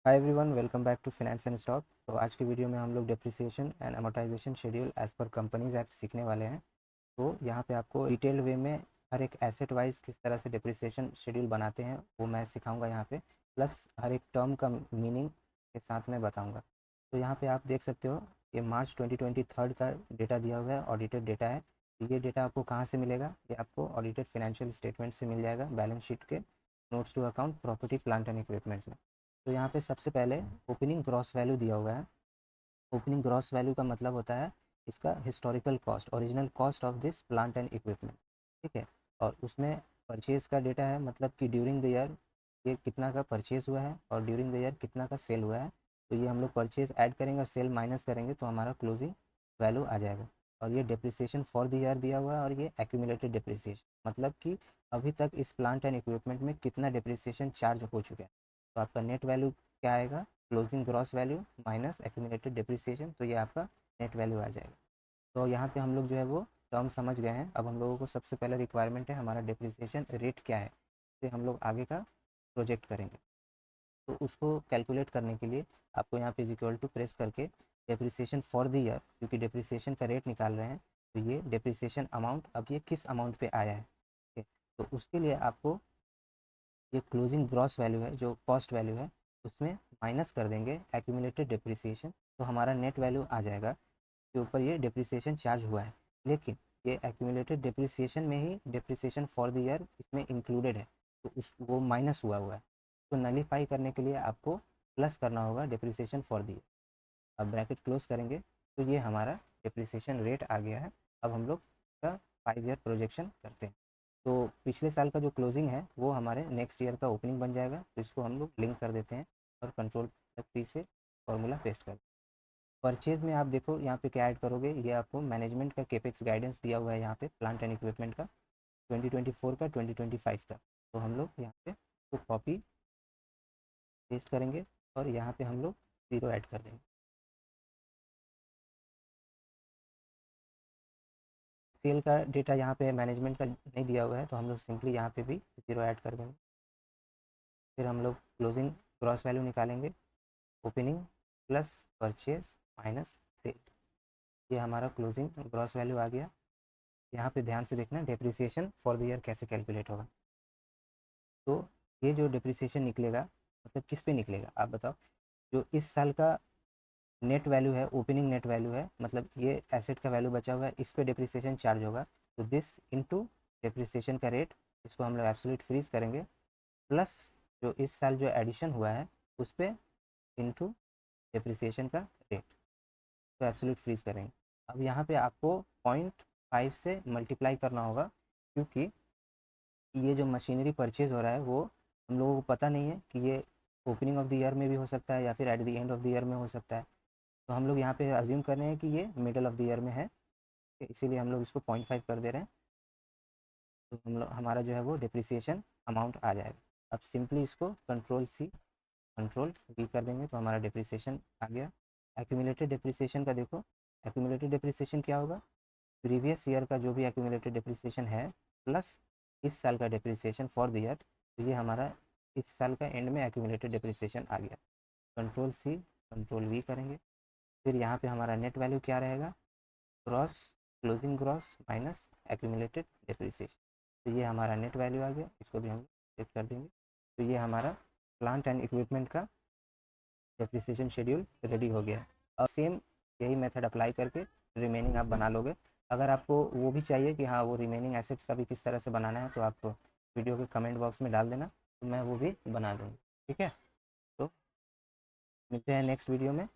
Hi everyone, welcome back to finance and stock. तो आज की वीडियो में हम लोग depreciation and amortization schedule as per companies act सीखने वाले हैं। तो यहाँ पे आपको डिटेल वे में हर एक एसेट वाइज किस तरह से डेप्रिसिएशन शेड्यूल बनाते हैं वो मैं सिखाऊंगा यहाँ पे, प्लस हर एक टर्म का मीनिंग के साथ मैं बताऊँगा। तो यहाँ पे आप देख सकते हो ये मार्च 2023 का डेटा दिया हुआ है, ऑडिटेड डेटा है। ये डेटा आपको कहाँ से मिलेगा? ये आपको ऑडिटेड फाइनेंशियल स्टेटमेंट से मिल जाएगा, बैलेंस शीट के notes to account, property, plant and equipment में। तो यहाँ पे सबसे पहले ओपनिंग ग्रॉस वैल्यू दिया हुआ है। ओपनिंग ग्रॉस वैल्यू का मतलब होता है इसका historical cost, original cost of this plant and equipment, ठीक है। और उसमें परचेज़ का डेटा है, मतलब कि ड्यूरिंग द ईयर ये कितना का परचेज़ हुआ है और ड्यूरिंग द ईयर कितना का सेल हुआ है। तो ये हम लोग परचेज़ ऐड करेंगे और सेल माइनस करेंगे तो हमारा क्लोजिंग वैल्यू आ जाएगा। और ये डिप्रिसिएशन फॉर द ईयर दिया हुआ है और ये एक्यूमुलेटेड डिप्रिसिएशन, मतलब कि अभी तक इस प्लांट एंड इक्विपमेंट में कितना डिप्रिसिएशन चार्ज हो चुका है। तो आपका नेट वैल्यू क्या आएगा? Closing gross value minus accumulated depreciation, तो ये आपका नेट वैल्यू आ जाएगा। तो यहाँ पे हम लोग जो है वो टर्म समझ गए हैं। अब हम लोगों को सबसे पहले रिक्वायरमेंट है हमारा डिप्रिसिएशन रेट क्या है, फिर हम लोग आगे का प्रोजेक्ट करेंगे। तो उसको कैलकुलेट करने के लिए आपको यहाँ पे इज इक्वल टू प्रेस करके डिप्रिसिएशन फॉर द ईयर, क्योंकि डिप्रिसिएशन का रेट निकाल रहे हैं, तो ये डिप्रिसिएशन अमाउंट अब ये किस अमाउंट पे आया है, ठीक है। तो उसके लिए आपको ये क्लोजिंग ग्रॉस वैल्यू है, जो कॉस्ट वैल्यू है, उसमें माइनस कर देंगे एक्यूमुलेटेड डिप्रिसिएशन, तो हमारा नेट वैल्यू आ जाएगा के ऊपर ये डिप्रिसिएशन चार्ज हुआ है। लेकिन ये एक्यूमुलेटेड डिप्रिसिएशन में ही डिप्रिसिएशन फॉर द ईयर इसमें इंक्लूडेड है, तो उस वो माइनस हुआ है। तो नलीफाई करने के लिए आपको प्लस करना होगा डिप्रिसिएशन फॉर द ईयर। अब ब्रैकेट क्लोज करेंगे तो ये हमारा डिप्रिसिएशन रेट आ गया है। अब हम लोग का 5 ईयर प्रोजेक्शन करते हैं। तो पिछले साल का जो क्लोजिंग है वो हमारे नेक्स्ट ईयर का ओपनिंग बन जाएगा, तो इसको हम लोग लिंक कर देते हैं और कंट्रोल+3 से फॉर्मूला पेस्ट कर। परचेज़ में आप देखो यहाँ पे क्या ऐड करोगे, ये आपको मैनेजमेंट का केपेक्स गाइडेंस दिया हुआ है यहाँ पे, प्लांट एंड इक्विपमेंट का 2024 का 2025 का। तो हम लोग यहाँ पे तो कॉपी पेस्ट करेंगे और यहाँ पे हम लोग 0 ऐड कर देंगे। सेल का डेटा यहाँ पे मैनेजमेंट का नहीं दिया हुआ है, तो हम लोग सिंपली यहाँ पे भी 0 ऐड कर देंगे। फिर हम लोग क्लोजिंग ग्रॉस वैल्यू निकालेंगे, opening plus purchase minus cell, ये हमारा क्लोजिंग ग्रॉस वैल्यू आ गया। यहाँ पे ध्यान से देखना डिप्रिसिएशन फॉर द ईयर कैसे कैलकुलेट होगा। तो ये जो डिप्रिसिएशन निकलेगा, मतलब किस पे निकलेगा आप बताओ? जो इस साल का नेट वैल्यू है, ओपनिंग नेट वैल्यू है, मतलब ये एसेट का वैल्यू बचा हुआ है, इस पे डिप्रिसिएशन चार्ज होगा। तो दिस इनटू डिप्रिसिएशन का रेट, इसको हम लोग एब्सोल्यूट फ्रीज करेंगे, प्लस जो इस साल जो एडिशन हुआ है उस पे इनटू डिप्रिसिएशन का रेट, तो एब्सोल्यूट फ्रीज करेंगे। अब यहाँ पे आपको 0.5 से मल्टीप्लाई करना होगा, क्योंकि ये जो मशीनरी परचेज़ हो रहा है वो हम लोगों को पता नहीं है कि ये ओपनिंग ऑफ द ईयर में भी हो सकता है या फिर at the end of the year में हो सकता है। तो हम लोग यहाँ पे अज्यूम कर रहे हैं कि ये मिडल ऑफ द ईयर में है, इसीलिए हम लोग इसको 0.5 कर दे रहे हैं। तो हम लोग हमारा जो है वो डिप्रिसिएशन अमाउंट आ जाएगा। अब सिंपली इसको कंट्रोल+C कंट्रोल+V कर देंगे तो हमारा डिप्रिसिएशन आ गया। एक्यूमुलेटेड डिप्रिसिएशन का देखो, एक्यूमुलेटेड डिप्रिसिएशन क्या होगा? प्रीवियस ईयर का जो भी एक्यूमुलेटेड डिप्रिसिएशन है प्लस इस साल का डिप्रिसिएशन फॉर द ईयर, तो ये हमारा इस साल का एंड में एक्यूमुलेटेड डिप्रिसिएशन आ गया। कंट्रोल+C कंट्रोल+V करेंगे। फिर यहाँ पे हमारा नेट वैल्यू क्या रहेगा? Gross, closing gross minus accumulated depreciation, तो ये हमारा नेट वैल्यू आ गया। इसको भी हम चेक कर देंगे। तो ये हमारा प्लांट एंड इक्विपमेंट का डिप्रिसिएशन शेड्यूल रेडी हो गया। और सेम यही मेथड अप्लाई करके रिमेनिंग आप बना लोगे। अगर आपको वो भी चाहिए कि हाँ वो रिमेनिंग एसेट्स का भी किस तरह से बनाना है, तो आप वीडियो के कमेंट बॉक्स में डाल देना, तो मैं वो भी बना दूँगी, ठीक है। तो मिलते हैं नेक्स्ट वीडियो में।